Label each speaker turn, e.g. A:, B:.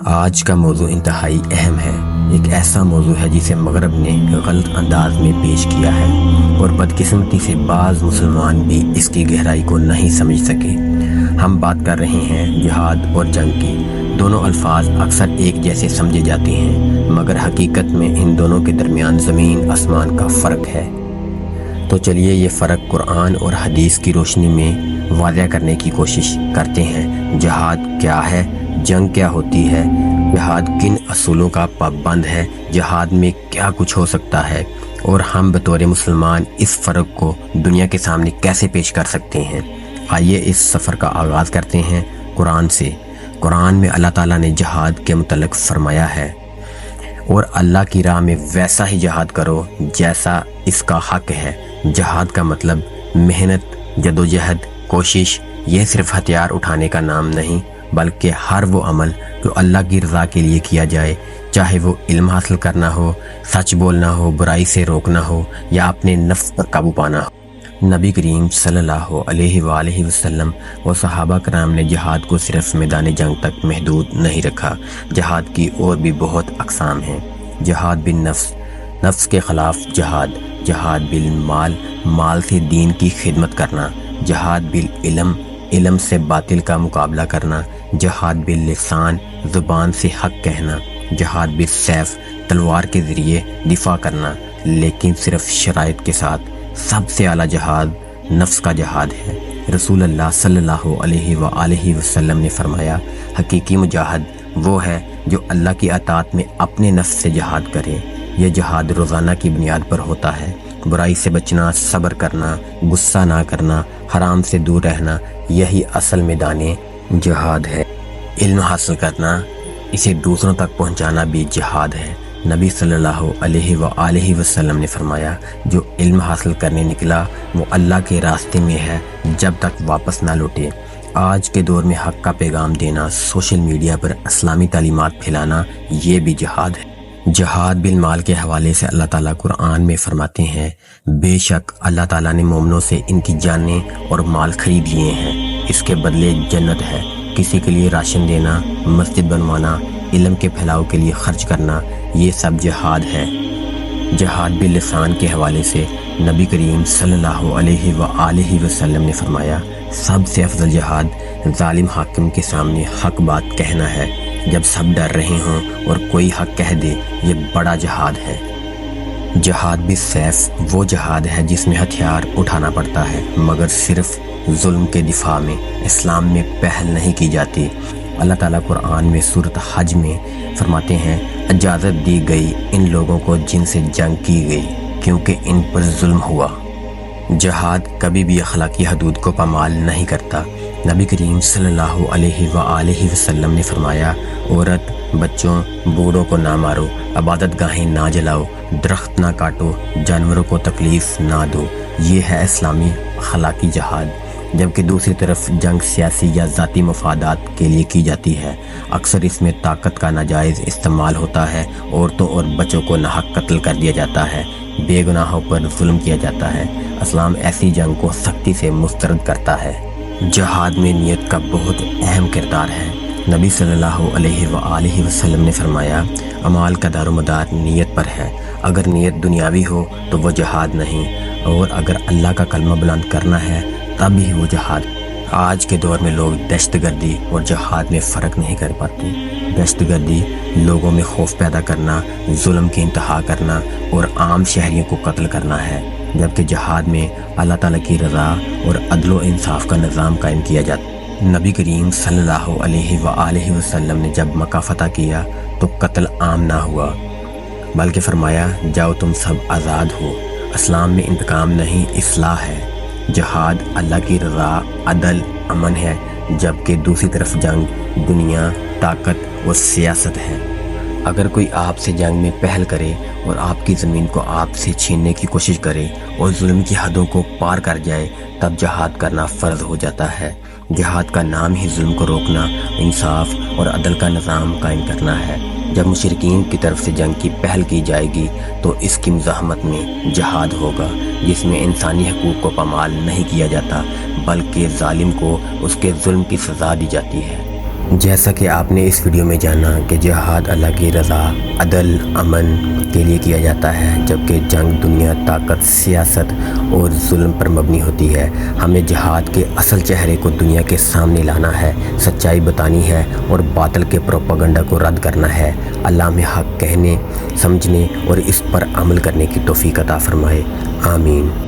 A: آج کا موضوع انتہائی اہم ہے۔ ایک ایسا موضوع ہے جسے مغرب نے غلط انداز میں پیش کیا ہے اور بدقسمتی سے بعض مسلمان بھی اس کی گہرائی کو نہیں سمجھ سکے۔ ہم بات کر رہے ہیں جہاد اور جنگ کی۔ دونوں الفاظ اکثر ایک جیسے سمجھے جاتے ہیں، مگر حقیقت میں ان دونوں کے درمیان زمین آسمان کا فرق ہے۔ تو چلیے یہ فرق قرآن اور حدیث کی روشنی میں واضح کرنے کی کوشش کرتے ہیں۔ جہاد کیا ہے؟ جنگ کیا ہوتی ہے؟ جہاد کن اصولوں کا پابند ہے؟ جہاد میں کیا کچھ ہو سکتا ہے؟ اور ہم بطور مسلمان اس فرق کو دنیا کے سامنے کیسے پیش کر سکتے ہیں؟ آئیے اس سفر کا آغاز کرتے ہیں قرآن سے۔ قرآن میں اللہ تعالیٰ نے جہاد کے متعلق فرمایا ہے، اور اللہ کی راہ میں ویسا ہی جہاد کرو جیسا اس کا حق ہے۔ جہاد کا مطلب محنت، جدوجہد، کوشش۔ یہ صرف ہتھیار اٹھانے کا نام نہیں، بلکہ ہر وہ عمل جو اللہ کی رضا کے لیے کیا جائے، چاہے وہ علم حاصل کرنا ہو، سچ بولنا ہو، برائی سے روکنا ہو، یا اپنے نفس پر قابو پانا ہو۔ نبی کریم صلی اللہ علیہ وآلہ وسلم و صحابہ کرام نے جہاد کو صرف میدان جنگ تک محدود نہیں رکھا۔ جہاد کی اور بھی بہت اقسام ہیں۔ جہاد بالنفس، نفس کے خلاف جہاد۔ جہاد بالمال، مال سے دین کی خدمت کرنا۔ جہاد بالعلم، علم سے باطل کا مقابلہ کرنا۔ جہاد باللسان، زبان سے حق کہنا۔ جہاد بالسیف، تلوار کے ذریعے دفاع کرنا۔ لیکن صرف شرائط کے ساتھ۔ سب سے اعلیٰ جہاد نفس کا جہاد ہے۔ رسول اللہ صلی اللہ علیہ وآلہ وسلم نے فرمایا، حقیقی مجاہد وہ ہے جو اللہ کی اطاعت میں اپنے نفس سے جہاد کرے۔ یہ جہاد روزانہ کی بنیاد پر ہوتا ہے۔ برائی سے بچنا، صبر کرنا، غصہ نہ کرنا، حرام سے دور رہنا، یہی اصل میدان جہاد ہے۔ علم حاصل کرنا، اسے دوسروں تک پہنچانا بھی جہاد ہے۔ نبی صلی اللہ علیہ وآلہ وسلم نے فرمایا، جو علم حاصل کرنے نکلا وہ اللہ کے راستے میں ہے جب تک واپس نہ لوٹے۔ آج کے دور میں حق کا پیغام دینا، سوشل میڈیا پر اسلامی تعلیمات پھیلانا، یہ بھی جہاد ہے۔ جہاد بالمال کے حوالے سے اللہ تعالیٰ قرآن میں فرماتے ہیں، بے شک اللہ تعالیٰ نے مومنوں سے ان کی جانیں اور مال خرید لیے ہیں، اس کے بدلے جنت ہے۔ کسی کے لیے راشن دینا، مسجد بنوانا، علم کے پھیلاؤ کے لیے خرچ کرنا، یہ سب جہاد ہے۔ جہاد باللسان کے حوالے سے نبی کریم صلی اللہ علیہ وآلہ وسلم نے فرمایا، سب سے افضل جہاد ظالم حاکم کے سامنے حق بات کہنا ہے جب سب ڈر رہے ہوں اور کوئی حق کہہ دے، یہ بڑا جہاد ہے۔ جہاد بالسیف وہ جہاد ہے جس میں ہتھیار اٹھانا پڑتا ہے، مگر صرف ظلم کے دفاع میں۔ اسلام میں پہل نہیں کی جاتی۔ اللہ تعالیٰ قرآن میں سورۃ حج میں فرماتے ہیں، اجازت دی گئی ان لوگوں کو جن سے جنگ کی گئی، کیونکہ ان پر ظلم ہوا۔ جہاد کبھی بھی اخلاقی حدود کو پامال نہیں کرتا۔ نبی کریم صلی اللہ علیہ وآلہ وسلم نے فرمایا، عورت، بچوں، بوڑھوں کو نہ مارو، عبادت گاہیں نہ جلاؤ، درخت نہ کاٹو، جانوروں کو تکلیف نہ دو۔ یہ ہے اسلامی اخلاقی جہاد۔ جبکہ دوسری طرف جنگ سیاسی یا ذاتی مفادات کے لیے کی جاتی ہے۔ اکثر اس میں طاقت کا ناجائز استعمال ہوتا ہے، عورتوں اور بچوں کو ناحق قتل کر دیا جاتا ہے، بے گناہوں پر ظلم کیا جاتا ہے۔ اسلام ایسی جنگ کو سختی سے مسترد کرتا ہے۔ جہاد میں نیت کا بہت اہم کردار ہے۔ نبی صلی اللہ علیہ وآلہ وسلم نے فرمایا، اعمال کا دار و مدار نیت پر ہے۔ اگر نیت دنیاوی ہو تو وہ جہاد نہیں، اور اگر اللہ کا کلمہ بلند کرنا ہے تب ہی وہ جہاد۔ آج کے دور میں لوگ دہشت گردی اور جہاد میں فرق نہیں کر پاتے۔ دہشت گردی لوگوں میں خوف پیدا کرنا، ظلم کی انتہا کرنا اور عام شہریوں کو قتل کرنا ہے، جبکہ جہاد میں اللہ تعالیٰ کی رضا اور عدل و انصاف کا نظام قائم کیا جاتا ہے۔ نبی کریم صلی اللہ علیہ وآلہ وسلم نے جب مکہ فتح کیا تو قتل عام نہ ہوا، بلکہ فرمایا، جاؤ تم سب آزاد ہو۔ اسلام میں انتقام نہیں، اصلاح ہے۔ جہاد اللہ کی رضا، عدل، امن ہے، جبکہ دوسری طرف جنگ دنیا، طاقت اور سیاست ہے۔ اگر کوئی آپ سے جنگ میں پہل کرے اور آپ کی زمین کو آپ سے چھیننے کی کوشش کرے اور ظلم کی حدوں کو پار کر جائے، تب جہاد کرنا فرض ہو جاتا ہے۔ جہاد کا نام ہی ظلم کو روکنا، انصاف اور عدل کا نظام قائم کرنا ہے۔ جب مشرکین کی طرف سے جنگ کی پہل کی جائے گی تو اس کی مزاحمت میں جہاد ہوگا، جس میں انسانی حقوق کو پامال نہیں کیا جاتا، بلکہ ظالم کو اس کے ظلم کی سزا دی جاتی ہے۔ جیسا کہ آپ نے اس ویڈیو میں جانا کہ جہاد اللہ کی رضا، عدل، امن کے لیے کیا جاتا ہے، جبکہ جنگ دنیا، طاقت، سیاست اور ظلم پر مبنی ہوتی ہے۔ ہمیں جہاد کے اصل چہرے کو دنیا کے سامنے لانا ہے، سچائی بتانی ہے اور باطل کے پروپیگنڈا کو رد کرنا ہے۔ اللہ ہمیں حق کہنے، سمجھنے اور اس پر عمل کرنے کی توفیق عطا فرمائے، آمین۔